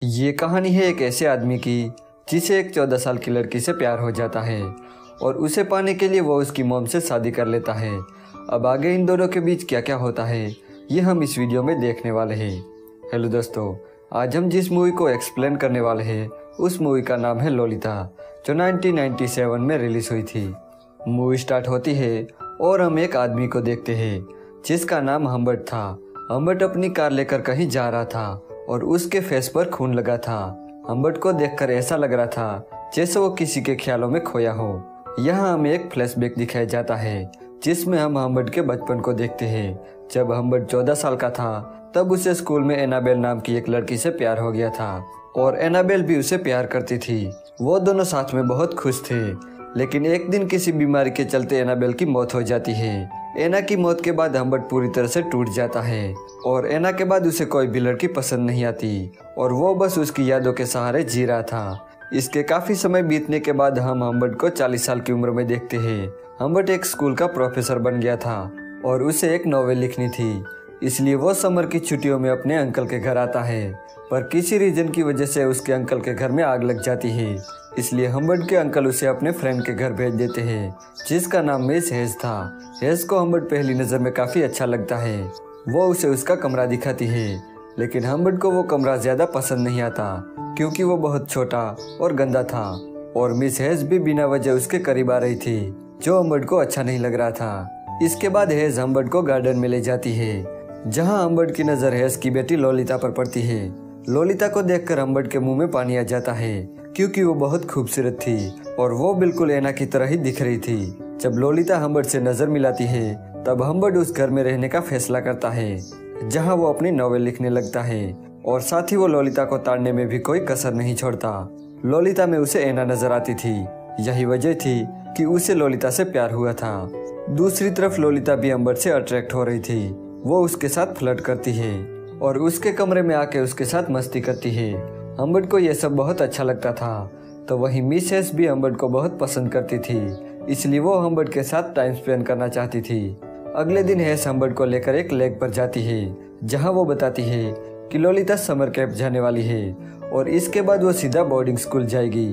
ये कहानी है एक ऐसे आदमी की जिसे एक 14 साल की लड़की से प्यार हो जाता है और उसे पाने के लिए वो उसकी मॉम से शादी कर लेता है। अब आगे इन दोनों के बीच क्या क्या होता है ये हम इस वीडियो में देखने वाले हैं। हेलो दोस्तों, आज हम जिस मूवी को एक्सप्लेन करने वाले हैं उस मूवी का नाम है लोलिता, जो 1997 में रिलीज हुई थी। मूवी स्टार्ट होती है और हम एक आदमी को देखते हैं जिसका नाम हम्बर्ट था। हम्बर्ट अपनी कार लेकर कहीं जा रहा था और उसके फेस पर खून लगा था। हम्बर्ट को देखकर ऐसा लग रहा था जैसे वो किसी के ख्यालों में खोया हो। यहाँ हमें एक फ्लैशबैक दिखाया जाता है जिसमें हम हम्बर्ट के बचपन को देखते हैं। जब हम्बर्ट 14 साल का था तब उसे स्कूल में एनाबेल नाम की एक लड़की से प्यार हो गया था और एनाबेल भी उसे प्यार करती थी। वो दोनों साथ में बहुत खुश थे, लेकिन एक दिन किसी बीमारी के चलते एनाबेल की मौत हो जाती है। एना की मौत के बाद हम्बर्ट पूरी तरह से टूट जाता है और एना के बाद उसे कोई भी लड़की पसंद नहीं आती और वो बस उसकी यादों के सहारे जी रहा था। इसके काफी समय बीतने के बाद हम हम्बर्ट को 40 साल की उम्र में देखते हैं। हम्बर्ट एक स्कूल का प्रोफेसर बन गया था और उसे एक नॉवेल लिखनी थी, इसलिए वो समर की छुट्टियों में अपने अंकल के घर आता है। पर किसी रीजन की वजह से उसके अंकल के घर में आग लग जाती है, इसलिए हम्बर्ट के अंकल उसे अपने फ्रेंड के घर भेज देते हैं जिसका नाम मिस हेज था। हेज को हम्बर्ट पहली नज़र में काफ़ी अच्छा लगता है। वो उसे उसका कमरा दिखाती है, लेकिन हम्बर्ट को वो कमरा ज़्यादा पसंद नहीं आता क्योंकि वो बहुत छोटा और गंदा था और मिस हेज भी बिना वजह उसके करीब आ रही थी, जो हम्बर्ट को अच्छा नहीं लग रहा था। इसके बाद हेज हम्बर्ट को गार्डन में ले जाती है जहाँ हम्बर्ट की नज़र हेज की बेटी लोलिता पर पड़ती है। लोलिता को देखकर हम्बर्ट के मुंह में पानी आ जाता है क्योंकि वो बहुत खूबसूरत थी और वो बिल्कुल एना की तरह ही दिख रही थी। जब लोलिता हम्बर्ट से नजर मिलाती है तब हम्बर्ट उस घर में रहने का फैसला करता है जहां वो अपनी नॉवेल लिखने लगता है और साथ ही वो लोलिता को ताड़ने में भी कोई कसर नहीं छोड़ता। लोलिता में उसे एना नजर आती थी, यही वजह थी कि उसे लोलिता से प्यार हुआ था। दूसरी तरफ लोलिता भी हम्बर्ट से अट्रैक्ट हो रही थी। वो उसके साथ फ्लर्ट करती है और उसके कमरे में आके उसके साथ मस्ती करती है। हम्बर्ट को यह सब बहुत अच्छा लगता था। तो वहीं मिस हेज भी हम्बर्ट को बहुत पसंद करती थी, इसलिए वो हम्बर्ट के साथ टाइम स्पेंड करना चाहती थी। अगले दिन हेज हम्बर्ट को लेकर एक लेक पर जाती है जहां वो बताती है कि लोलिता समर कैंप जाने वाली है और इसके बाद वो सीधा बोर्डिंग स्कूल जाएगी।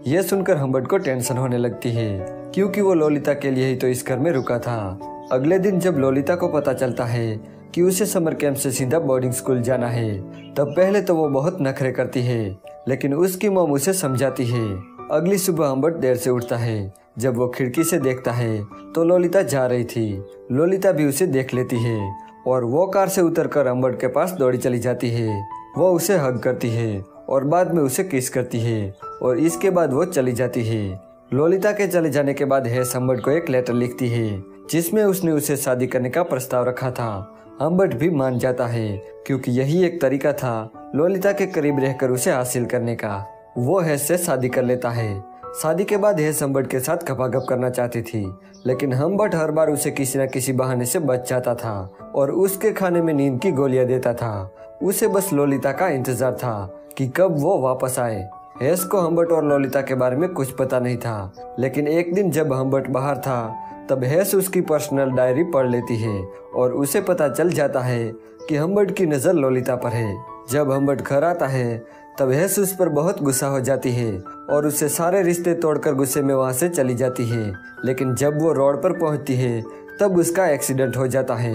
यह सुनकर हम्बर्ट को टेंशन होने लगती है क्योंकि वो लोलिता के लिए ही तो इस घर में रुका था। अगले दिन जब लोलिता को पता चलता है कि उसे समर कैंप से सीधा बोर्डिंग स्कूल जाना है तब पहले तो वो बहुत नखरे करती है, लेकिन उसकी मॉम उसे समझाती है। अगली सुबह हम्बर्ट देर से उठता है। जब वो खिड़की से देखता है तो लोलिता जा रही थी। लोलिता भी उसे देख लेती है और वो कार से उतरकर हम्बर्ट के पास दौड़ी चली जाती है। वो उसे हग करती है और बाद में उसे किस करती है और इसके बाद वो चली जाती है। लोलिता के चले जाने के बाद हेज हम्बर्ट को एक लेटर लिखती है जिसमें उसने उसे शादी करने का प्रस्ताव रखा था। हम्बर्ट भी मान जाता है क्योंकि यही एक तरीका था लोलिता के करीब रहकर उसे हासिल करने का। वो हेज से शादी कर लेता है। शादी के बाद हेज हम्बर्ट के साथ गपागप करना चाहती थी, लेकिन हम्बर्ट हर बार उसे किसी न किसी बहाने से बच जाता था और उसके खाने में नींद की गोलियां देता था। उसे बस लोलिता का इंतजार था कि कब वो वापस आए। हेज को हम्बर्ट और लोलिता के बारे में कुछ पता नहीं था, लेकिन एक दिन जब हम्बर्ट बाहर था तब हेज उसकी पर्सनल डायरी पढ़ लेती है और उसे पता चल जाता है कि हम्बर्ट की नज़र लोलिता पर है। जब हम्बर्ट घर आता है तब हेज उस पर बहुत गुस्सा हो जाती है और उसे सारे रिश्ते तोड़कर गुस्से में वहां से चली जाती है। लेकिन जब वो रोड पर पहुंचती है तब उसका एक्सीडेंट हो जाता है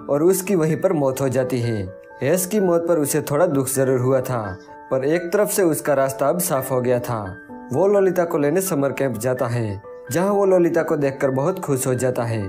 और उसकी वहीं पर मौत हो जाती है। हेज की मौत पर उसे थोड़ा दुख जरूर हुआ था, पर एक तरफ से उसका रास्ता अब साफ हो गया था। वो लोलिता को लेने समर कैंप जाता है जहाँ वो लोलिता को देखकर बहुत खुश हो जाता है।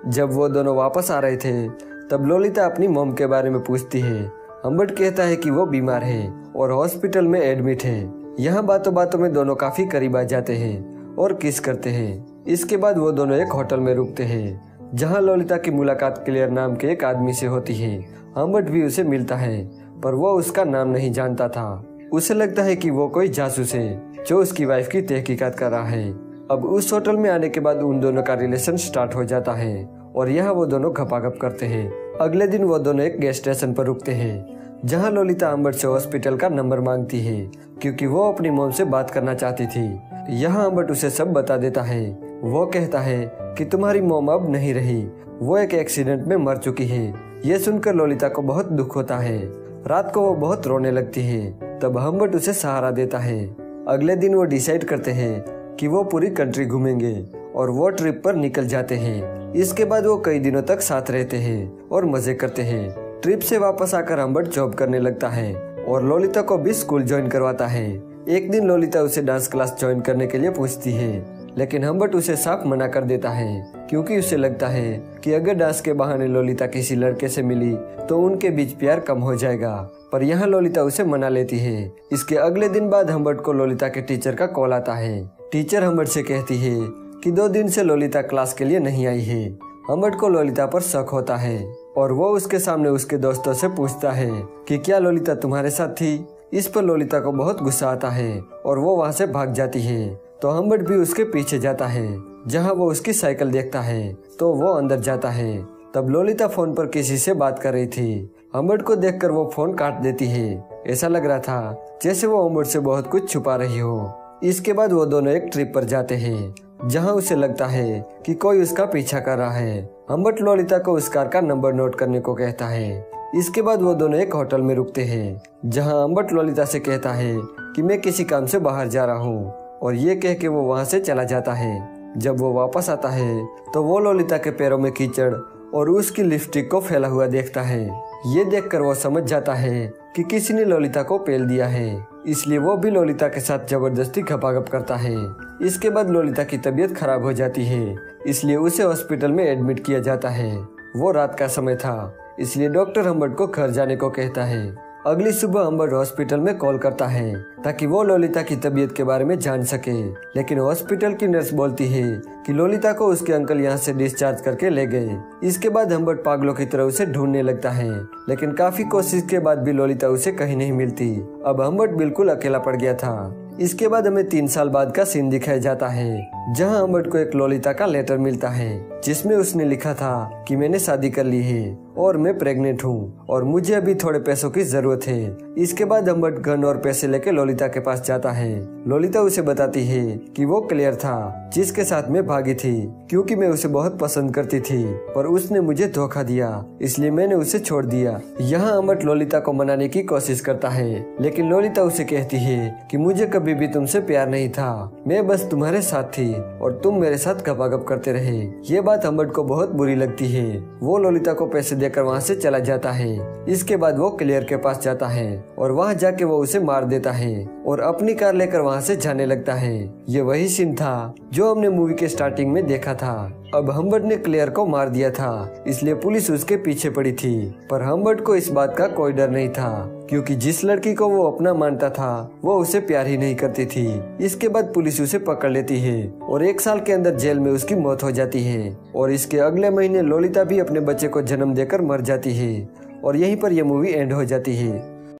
जब वो दोनों वापस आ रहे थे तब लोलिता अपनी मॉम के बारे में पूछती है। हम्बर्ट कहता है कि वो बीमार है और हॉस्पिटल में एडमिट है। यहाँ बातों बातों में दोनों काफी करीब आ जाते हैं और किस करते हैं। इसके बाद वो दोनों एक होटल में रुकते हैं जहाँ लोलिता की मुलाकात क्लेयर नाम के एक आदमी से होती है। हम्बर्ट भी उसे मिलता है, पर वो उसका नाम नहीं जानता था। उसे लगता है कि वो कोई जासूस है जो उसकी वाइफ की तहकीकात कर रहा है। अब उस होटल में आने के बाद उन दोनों का रिलेशन स्टार्ट हो जाता है और यहाँ वो दोनों घपाघप करते हैं। अगले दिन वो दोनों एक गैस स्टेशन पर रुकते हैं जहाँ लोलिता हम्बर्ट से हॉस्पिटल का नंबर मांगती है क्योंकि वो अपनी मॉम से बात करना चाहती थी। यहाँ हम्बर्ट उसे सब बता देता है। वो कहता है कि तुम्हारी मॉम अब नहीं रही, वो एक एक्सीडेंट में मर चुकी है। ये सुनकर लोलिता को बहुत दुख होता है। रात को वो बहुत रोने लगती है। तब हम्बर्ट उसे सहारा देता है। अगले दिन वो डिसाइड करते हैं कि वो पूरी कंट्री घूमेंगे और वो ट्रिप पर निकल जाते हैं। इसके बाद वो कई दिनों तक साथ रहते हैं और मजे करते हैं। ट्रिप से वापस आकर हम्बर्ट जॉब करने लगता है और लोलिता को भी स्कूल ज्वाइन करवाता है। एक दिन लोलिता उसे डांस क्लास ज्वाइन करने के लिए पूछती है, लेकिन हम्बर्ट उसे साफ मना कर देता है क्योंकि उसे लगता है कि अगर डांस के बहाने लोलिता किसी लड़के से मिली तो उनके बीच प्यार कम हो जाएगा। पर यहाँ लोलिता उसे मना लेती है। इसके अगले दिन बाद हम्बर्ट को लोलिता के टीचर का कॉल आता है। टीचर हम्बर्ट से कहती है कि 2 दिन से लोलिता क्लास के लिए नहीं आई है। हम्बर्ट को लोलिता पर शक होता है और वो उसके सामने उसके दोस्तों से पूछता है कि क्या लोलिता तुम्हारे साथ थी। इस पर लोलिता को बहुत गुस्सा आता है और वो वहाँ से भाग जाती है। तो हम्बर्ट भी उसके पीछे जाता है। जहाँ वो उसकी साइकिल देखता है तो वो अंदर जाता है। तब लोलिता फोन पर किसी से बात कर रही थी। हम्बर्ट को देखकर वो फोन काट देती है। ऐसा लग रहा था जैसे वो हम्बर्ट से बहुत कुछ छुपा रही हो। इसके बाद वो दोनों एक ट्रिप पर जाते हैं जहाँ उसे लगता है कि कोई उसका पीछा कर रहा है। हम्बर्ट लोलिता को उस कार का नंबर नोट करने को कहता है। इसके बाद वो दोनों एक होटल में रुकते हैं जहाँ हम्बर्ट लोलिता से कहता है कि मैं किसी काम से बाहर जा रहा हूँ और ये कह के वो वहाँ से चला जाता है। जब वो वापस आता है तो वो लोलिता के पैरों में कीचड़ और उसकी लिपस्टिक को फैला हुआ देखता है। ये देखकर वो समझ जाता है कि किसी ने लोलिता को पेल दिया है, इसलिए वो भी लोलिता के साथ जबरदस्ती घपाघप करता है। इसके बाद लोलिता की तबीयत खराब हो जाती है, इसलिए उसे हॉस्पिटल में एडमिट किया जाता है। वो रात का समय था, इसलिए डॉक्टर हम्बर्ट को घर जाने को कहता है। अगली सुबह हम्बर्ट हॉस्पिटल में कॉल करता है ताकि वो लोलिता की तबीयत के बारे में जान सके, लेकिन हॉस्पिटल की नर्स बोलती है कि लोलिता को उसके अंकल यहाँ से डिस्चार्ज करके ले गए। इसके बाद हम्बर्ट पागलों की तरह उसे ढूंढने लगता है, लेकिन काफी कोशिश के बाद भी लोलिता उसे कहीं नहीं मिलती। अब हम्बर्ट बिल्कुल अकेला पड़ गया था। इसके बाद हमें 3 साल बाद का सीन दिखाया जाता है जहां हम्बर्ट को एक लोलिता का लेटर मिलता है जिसमें उसने लिखा था कि मैंने शादी कर ली है और मैं प्रेग्नेंट हूँ और मुझे अभी थोड़े पैसों की जरूरत है। इसके बाद हम्बर्ट गन और पैसे लेके लोलिता के पास जाता है। लोलिता उसे बताती है कि वो क्लियर था जिसके साथ मैं भागी थी क्योंकि मैं उसे बहुत पसंद करती थी, पर उसने मुझे धोखा दिया, इसलिए मैंने उसे छोड़ दिया। यहाँ हम्बर्ट लोलिता को मनाने की कोशिश करता है, लेकिन लोलिता उसे कहती है कि मुझे कभी भी तुमसे प्यार नहीं था, मैं बस तुम्हारे साथ थी और तुम मेरे साथ गपागप करते रहे। ये बात हम्बर्ट को बहुत बुरी लगती है। वो लोलिता को पैसे देकर वहाँ से चला जाता है। इसके बाद वो क्लियर के पास जाता है और वहाँ जाके वो उसे मार देता है और अपनी कार लेकर वहाँ से जाने लगता है। ये वही सीन था जो हमने मूवी के स्टार्टिंग में देखा था। अब हम्बर्ट ने क्लेयर को मार दिया था, इसलिए पुलिस उसके पीछे पड़ी थी, पर हम्बर्ट को इस बात का कोई डर नहीं था क्योंकि जिस लड़की को वो अपना मानता था वो उसे प्यार ही नहीं करती थी। इसके बाद पुलिस उसे पकड़ लेती है और 1 साल के अंदर जेल में उसकी मौत हो जाती है और इसके अगले महीने लोलिता भी अपने बच्चे को जन्म देकर मर जाती है और यहीं पर यह मूवी एंड हो जाती है।